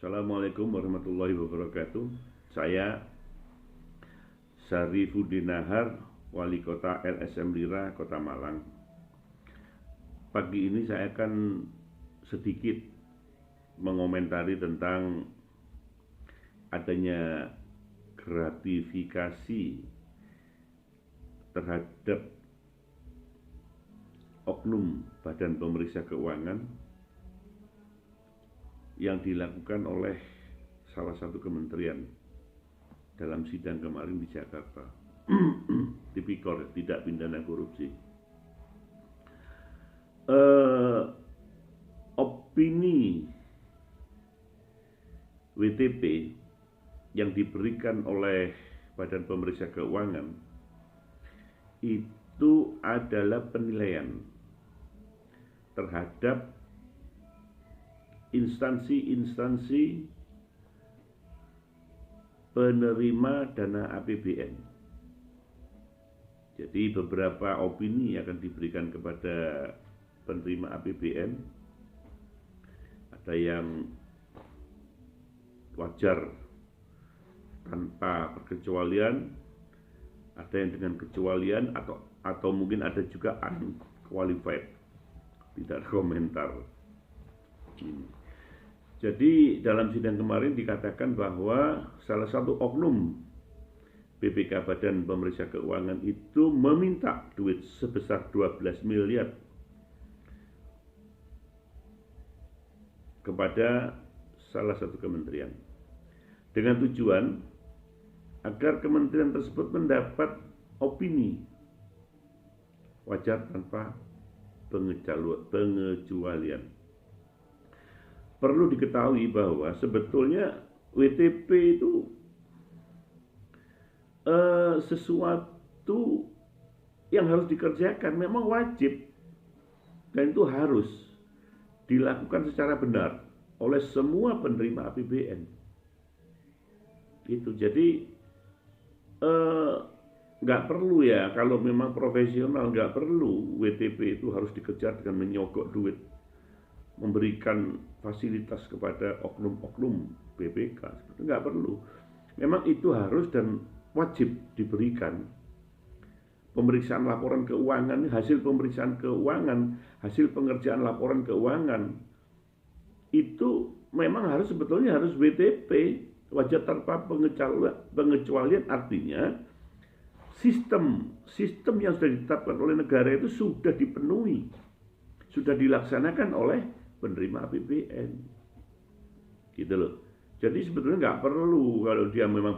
Assalamualaikum warahmatullahi wabarakatuh. Saya Syarifuddin Nahar, Wali Kota LSM Lira, Kota Malang. Pagi ini saya akan sedikit mengomentari tentang adanya gratifikasi terhadap oknum Badan Pemeriksa Keuangan yang dilakukan oleh salah satu kementerian dalam sidang kemarin di Jakarta. Tipikor, tidak pidana korupsi. Opini WTP yang diberikan oleh Badan Pemeriksa Keuangan itu adalah penilaian terhadap instansi-instansi penerima dana APBN. Jadi beberapa opini akan diberikan kepada penerima APBN. Ada yang wajar tanpa perkecualian, ada yang dengan kecualian, atau mungkin ada juga unqualified, tidak ada komentar. Jadi dalam sidang kemarin dikatakan bahwa salah satu oknum BPK Badan Pemeriksa Keuangan itu meminta duit sebesar 12 miliar kepada salah satu kementerian dengan tujuan agar kementerian tersebut mendapat opini wajar tanpa pengecualian. Perlu diketahui bahwa sebetulnya WTP itu sesuatu yang harus dikerjakan, memang wajib, dan itu harus dilakukan secara benar oleh semua penerima APBN. Itu jadi nggak perlu ya, kalau memang profesional nggak perlu WTP itu harus dikejar dengan menyogok duit, memberikan fasilitas kepada oknum-oknum BPK, nggak perlu. Memang itu harus dan wajib diberikan. Pemeriksaan laporan keuangan, hasil pemeriksaan keuangan, hasil pengerjaan laporan keuangan itu memang sebetulnya harus WTP, wajar tanpa pengecualian. Artinya sistem yang sudah ditetapkan oleh negara itu sudah dipenuhi, sudah dilaksanakan oleh penerima APBN, gitu loh. Jadi sebetulnya nggak perlu, kalau dia memang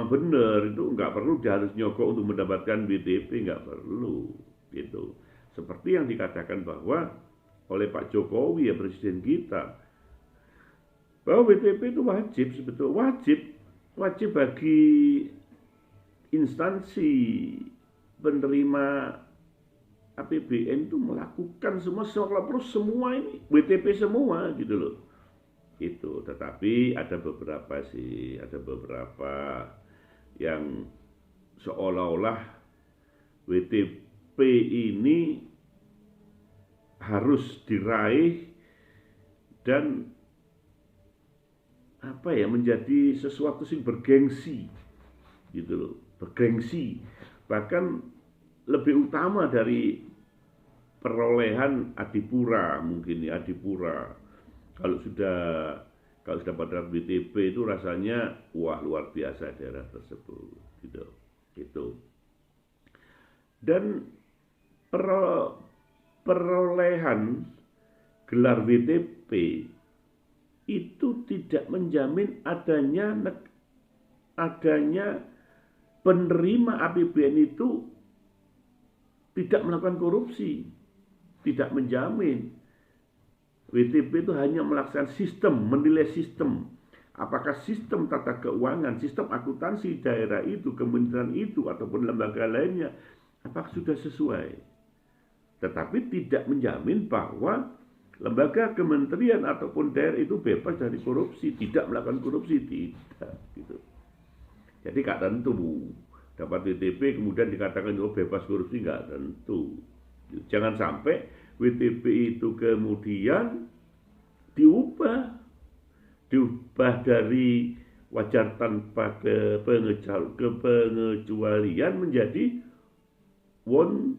benar itu nggak perlu dia harus nyogok untuk mendapatkan WTP, nggak perlu, gitu. Seperti yang dikatakan bahwa oleh Pak Jokowi, ya Presiden kita, bahwa WTP itu wajib, sebetulnya wajib bagi instansi penerima APBN itu melakukan semua ini WTP semua, gitu loh. Itu, tetapi ada beberapa yang seolah-olah WTP ini harus diraih dan menjadi sesuatu yang bergengsi, gitu loh, bergengsi, bahkan lebih utama dari perolehan adipura, mungkin ya, adipura. Kalau sudah pada WTP itu rasanya wah, luar biasa daerah tersebut, gitu. Dan perolehan gelar WTP itu tidak menjamin adanya penerima APBN itu tidak melakukan korupsi, tidak menjamin. WTP itu hanya melaksanakan sistem, menilai sistem. Apakah sistem tata keuangan, sistem akuntansi daerah itu, kementerian itu, ataupun lembaga lainnya, apakah sudah sesuai. Tetapi tidak menjamin bahwa lembaga, kementerian, ataupun daerah itu bebas dari korupsi, tidak melakukan korupsi, tidak, gitu. Jadi nggak tentu dapat WTP kemudian dikatakan bebas korupsi, nggak tentu. Jangan sampai WTP itu kemudian diubah diubah dari wajar tanpa pengecualian menjadi want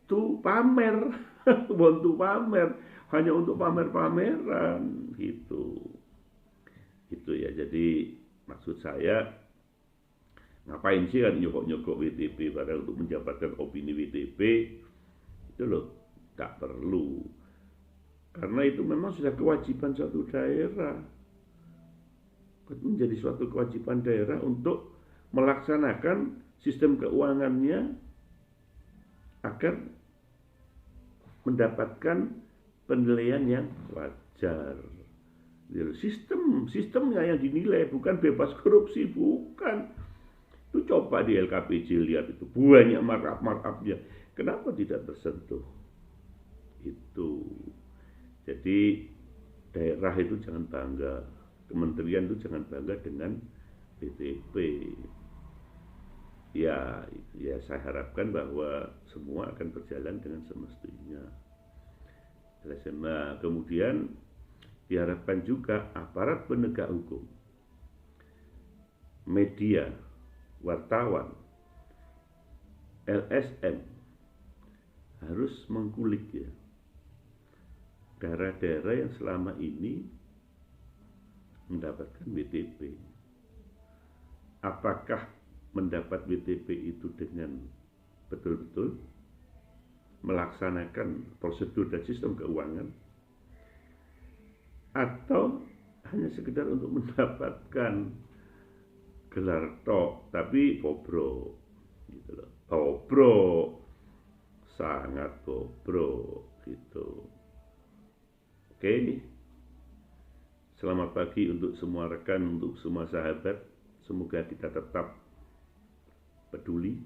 to pamer, want to pamer, hanya untuk pamer-pameran gitu. Itu ya, jadi maksud saya ngapain sih kan nyogok-nyogok WTP padahal untuk menjabarkan opini WTP itu loh, tak perlu. Karena itu memang sudah kewajiban suatu daerah. Itu menjadi suatu kewajiban daerah untuk melaksanakan sistem keuangannya agar mendapatkan penilaian yang wajar. Sistemnya yang dinilai, bukan bebas korupsi, bukan. Itu coba di LKPJ lihat, itu banyak markup-markupnya. Kenapa tidak tersentuh? Itu. Jadi daerah itu jangan bangga, kementerian itu jangan bangga dengan BTP. Ya saya harapkan bahwa semua akan berjalan dengan semestinya. Nah, kemudian diharapkan juga aparat penegak hukum, media, wartawan, LSM harus mengkulik ya daerah-daerah yang selama ini mendapatkan WTP. Apakah mendapat WTP itu dengan betul-betul melaksanakan prosedur dan sistem keuangan, atau hanya sekedar untuk mendapatkan gelar tok tapi bobrok gitu loh. Bobrok, sangat bobrok gitu. Oke, selamat pagi untuk semua rekan, untuk semua sahabat. Semoga kita tetap peduli